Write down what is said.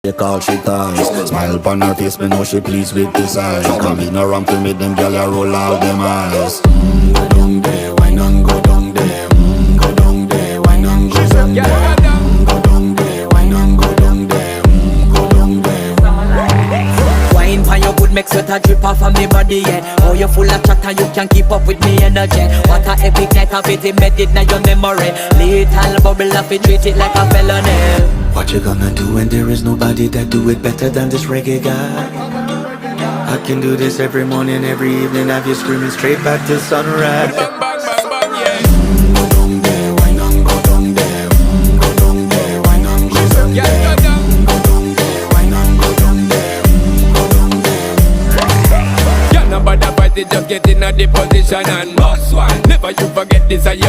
They call she ties. Smile upon her face, me know she pleased with this eyes. Come in around to me, them gyal a roll out them eyes. Go down there, why not go down there? Go down there, why not go down there? Go down there, why not go down there? Go down there. Wine pan your good, make sweat a drip off of me body, yeah. Oh, you full of chatter, you can keep up with me energy. What a epic night of it, embedded in your memory. Little bubble of it, treat it like a felony. What you gonna do when there is nobody that do it better than this reggae guy? I can do this every morning, every evening, have you screaming straight back to sunrise. Bang, bang, bang, bang, yeah. Go down there, why not go down there? Go down there, why not go down there? Yeah, go down. Go down there, why not go down there? Go down there. Yeah, nobody fight it, just get in a the position and boss one. Never you forget this, I am